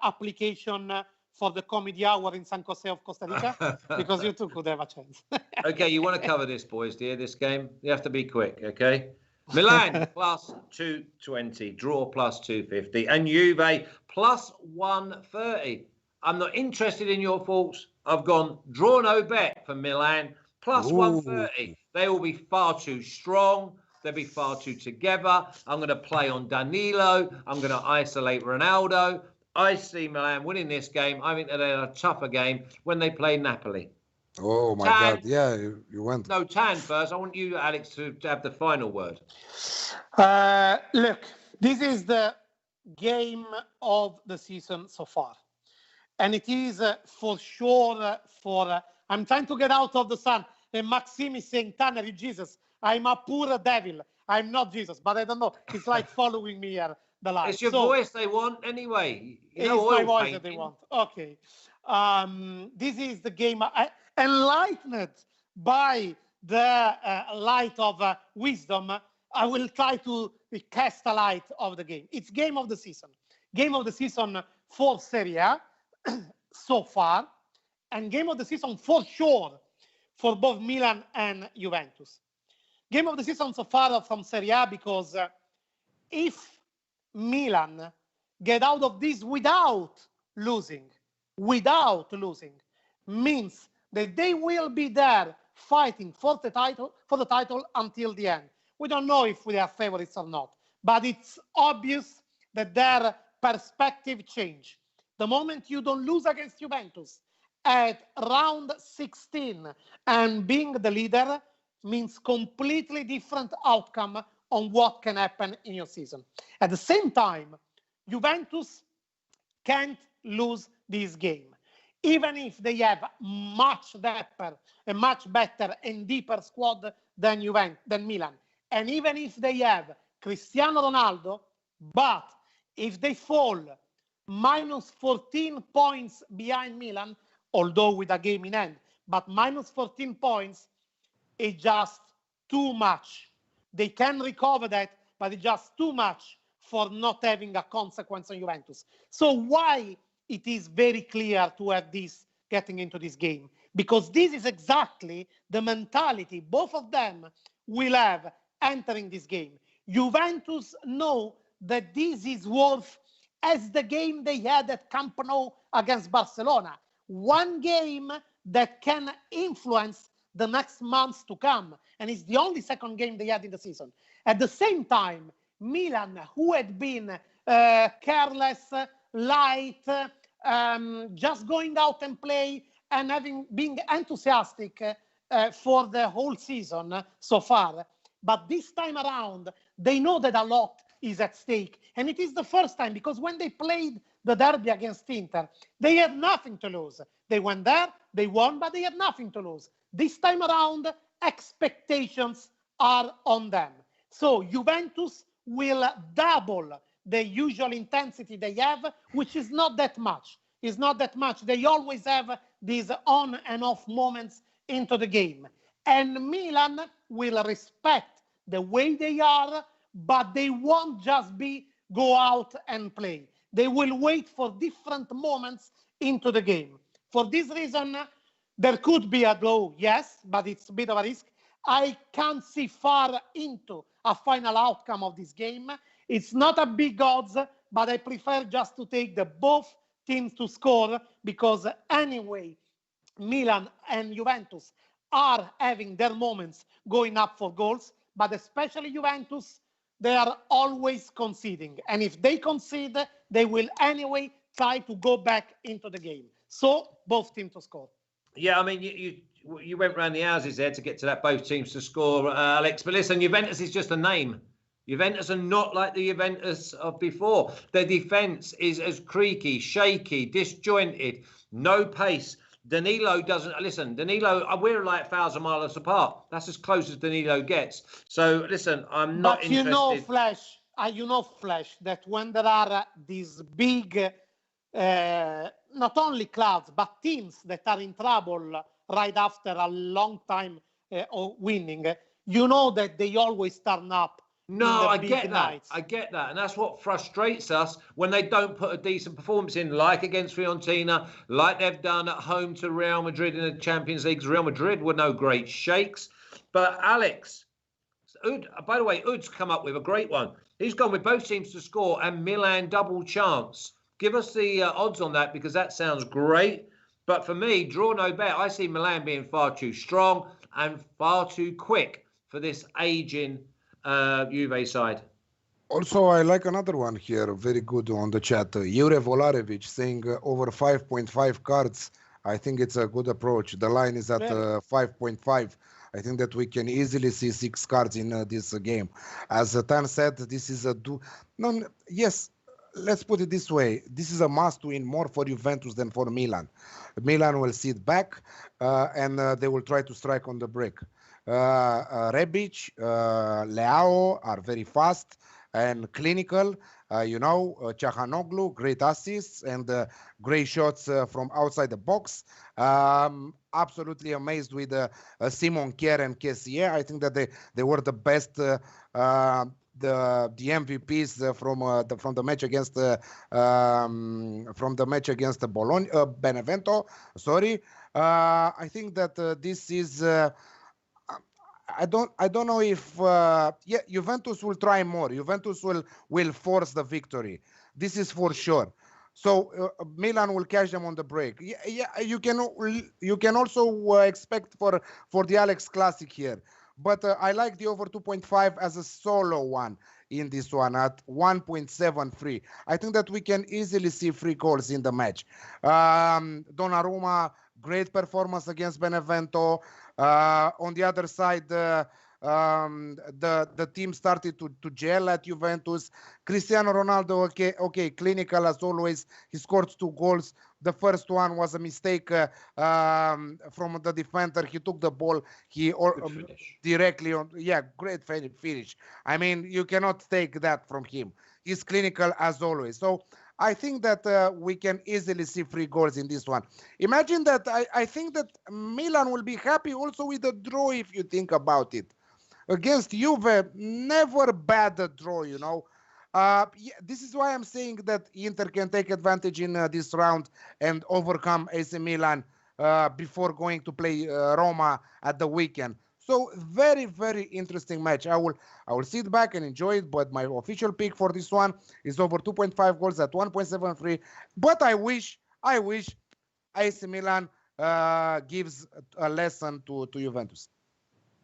application for the comedy hour in San Jose of Costa Rica? Because you two could have a chance. Okay, you want to cover this, boys, do you, this game? You have to be quick, okay? Milan plus 220, draw plus 250, and Juve plus 130. I'm not interested in your thoughts. I've gone draw no bet for Milan plus 130. They will be far too strong. They'll be far too together. I'm going to play on Danilo. I'm going to isolate Ronaldo. I see Milan winning this game. I think that they're a tougher game when they play Napoli. Oh, my God. Yeah, you went. No, Tan first. I want you, Alex, to have the final word. Look, this is the game of the season so far. And it is for sure I'm trying to get out of the sun. And Maxime is saying, Tanner, you Jesus. I'm a poor devil. I'm not Jesus. But I don't know. It's like following me here. The life. It's your voice they want anyway. It's my voice that they want. Okay. This is the game. Enlightened by the light of wisdom, I will try to cast a light of the game. It's game of the season. Game of the season for Serie so far, and game of the season for sure for both Milan and Juventus. Game of the season so far from Serie A because if Milan get out of this without losing, means that they will be there fighting for the title until the end. We don't know if they are favorites or not, but it's obvious that their perspective change. The moment you don't lose against Juventus at round 16 and being the leader means completely different outcome on what can happen in your season. At the same time, Juventus can't lose this game. Even if they have a much better and deeper squad than Milan, and even if they have Cristiano Ronaldo, but if they fall minus 14 points behind Milan, although with a game in hand, but minus 14 points is just too much. They can recover that, but it's just too much for not having a consequence on Juventus. So why it is very clear to have this getting into this game? Because this is exactly the mentality both of them will have entering this game. Juventus know that this is worth as the game they had at Camp Nou against Barcelona. One game that can influence the next months to come. And it's the only second game they had in the season. At the same time, Milan, who had been careless, light, just going out and play and being enthusiastic for the whole season so far. But this time around, they know that a lot is at stake. And it is the first time, because when they played the derby against Inter, they had nothing to lose. They went there, they won, but they had nothing to lose. This time around, expectations are on them. So Juventus will double the usual intensity they have, which is not that much. It's not that much. They always have these on and off moments into the game. And Milan will respect the way they are, but they won't just go out and play. They will wait for different moments into the game. For this reason, there could be a draw, yes, but it's a bit of a risk. I can't see far into a final outcome of this game. It's not a big odds, but I prefer just to take the both teams to score, because anyway, Milan and Juventus are having their moments going up for goals, but especially Juventus, they are always conceding. And if they concede, they will anyway try to go back into the game. So both teams to score. Yeah, I mean, you went round the houses there to get to that both teams to score, Alex. But listen, Juventus is just a name. Juventus are not like the Juventus of before. Their defence is as creaky, shaky, disjointed, no pace. Danilo doesn't listen. Danilo, we're like 1,000 miles apart. That's as close as Danilo gets. So listen, I'm not interested. You know, Flash, that when there are these big, not only clubs but teams that are in trouble right after a long time of winning, you know that they always turn up. No, I get that. I get that. And that's what frustrates us when they don't put a decent performance in, like against Fiorentina, like they've done at home to Real Madrid in the Champions League. Real Madrid were no great shakes. But Alex, by the way, Ud's come up with a great one. He's gone with both teams to score and Milan double chance. Give us the odds on that, because that sounds great. But for me, draw no bet. I see Milan being far too strong and far too quick for this aging Juve side. Also, I like another one here, very good on the chat. Jure Volarevic saying over 5.5 cards. I think it's a good approach. The line is at 5.5. I think that we can easily see 6 cards in this game. As Tan said, this is yes, let's put it this way. This is a must-win more for Juventus than for Milan. Milan will sit back and they will try to strike on the break. Rebic, Leao are very fast and clinical. Çalhanoğlu, great assists and great shots from outside the box. Absolutely amazed with Simon Kjær and Kessié. I think that they were the best, the MVPs from the match against Bologna, Benevento. Sorry, I think that this is. I don't know if Juventus will try more. Juventus will force the victory. This is for sure. So Milan will catch them on the break. Yeah, you can also expect for the Alex Classic here. But I like the over 2.5 as a solo one in this one at 1.73. I think that we can easily see 3 goals in the match. Donnarumma, great performance against Benevento. On the other side, The team started to gel at Juventus. Cristiano Ronaldo, okay, clinical as always. He scored 2 goals. The first one was a mistake from the defender. He took the ball. He directly on. Yeah, great finish. I mean, you cannot take that from him. He's clinical as always. So I think that we can easily see 3 goals in this one. Imagine that. I think that Milan will be happy also with the draw if you think about it. Against Juve, never bad a draw, you know. Yeah, this is why I'm saying that Inter can take advantage in this round and overcome AC Milan before going to play Roma at the weekend. So very, very interesting match. I will sit back and enjoy it, but my official pick for this one is over 2.5 goals at 1.73. But I wish AC Milan gives a lesson to Juventus.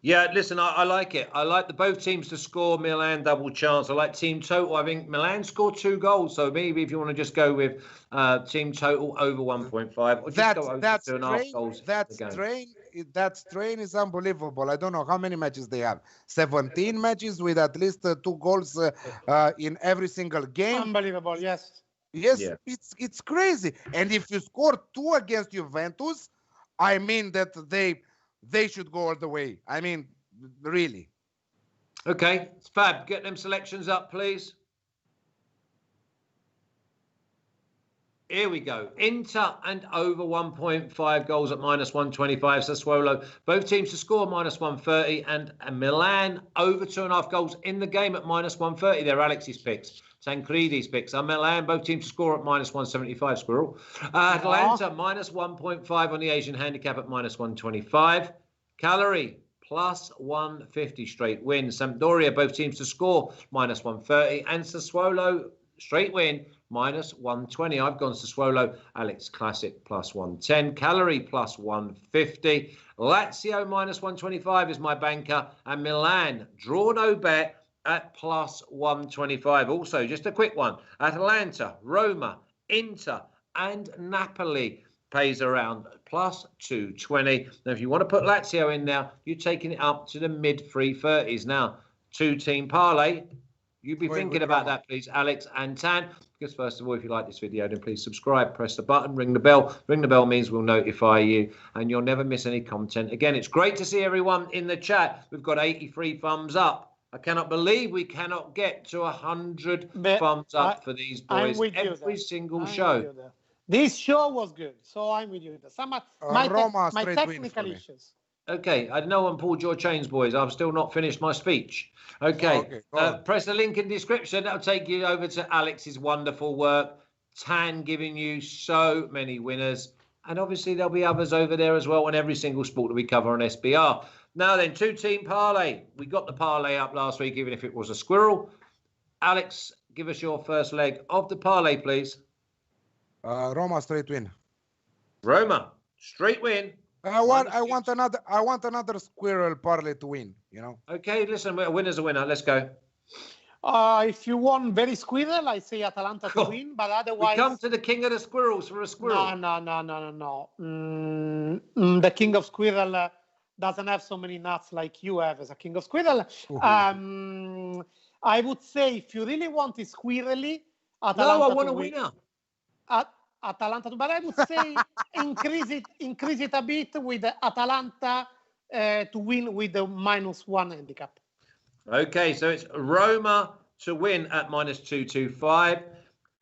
Yeah, listen, I like it. I like both teams to score. Milan double chance. I like team total. I think Milan scored 2 goals, so maybe if you want to just go with team total over 1.5, or just go over 2.5 goals. That strain is unbelievable. I don't know how many matches they have. 17 matches with at least 2 goals in every single game. Unbelievable, yes. Yes, yeah. It's crazy. And if you score 2 against Juventus, I mean that they should go all the way. I mean, really. Okay, Fab, get them selections up, please. Here we go. Inter and over 1.5 goals at -125. Sassuolo, both teams to score -130. And Milan over 2.5 goals in the game at -130. They're Alex's picks. Tancredi's picks are Milan, both teams to score at -175. Squirrel. Atalanta -1.5 on the Asian handicap at -125. Cagliari +150 straight win. Sampdoria, both teams to score -130. And Sassuolo straight win -120. I've gone Sassuolo. Alex Classic +110. Cagliari +150. Lazio -125 is my banker. And Milan draw no bet at +125. Also, just a quick one. Atalanta, Roma, Inter, and Napoli pays around +220. Now, if you want to put Lazio in now, you're taking it up to the mid-330s. Now, 2-team parlay. You'd be thinking about that, please, Alex and Tan. Because first of all, if you like this video, then please subscribe, press the button, ring the bell. Ring the bell means we'll notify you, and you'll never miss any content. Again, it's great to see everyone in the chat. We've got 83 thumbs up. I cannot believe we cannot get to 100 thumbs up for these boys every single show. This show was good, so I'm with you. My technical issues. Okay, I know one pulled your chains, boys. I've still not finished my speech. Okay, press the link in the description. That'll take you over to Alex's wonderful work. Tan giving you so many winners. And obviously there'll be others over there as well on every single sport that we cover on SBR. Now then, 2-team parlay. We got the parlay up last week, even if it was a squirrel. Alex, give us your first leg of the parlay, please. Roma straight win. Roma straight win. I want another squirrel parlay to win. You know. Okay, listen, a winner's a winner. Let's go. If you want very squirrel, I say Atalanta to win, but otherwise... We come to the king of the squirrels for a squirrel. No. The king of squirrel doesn't have so many nuts like you have as a king of squirrel. I would say if you really want it squirrely, Atalanta I want a winner. Atalanta, but I would say increase it a bit with Atalanta to win with the -1 handicap. Okay, so it's Roma to win at -225,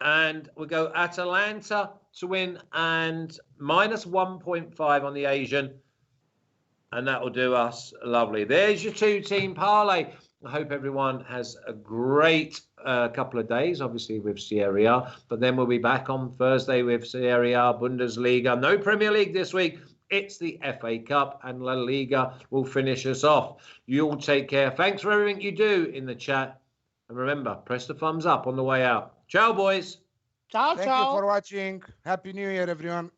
and we'll go Atalanta to win and -1.5 on the Asian, and that will do us lovely. There's your 2-team parlay. I hope everyone has a great couple of days, obviously with Serie A, but then we'll be back on Thursday with Serie A, Bundesliga. No Premier League this week. It's the FA Cup, and La Liga will finish us off. You all take care. Thanks for everything you do in the chat. And remember, press the thumbs up on the way out. Ciao, boys. Ciao, Thank you for watching. Happy New Year, everyone.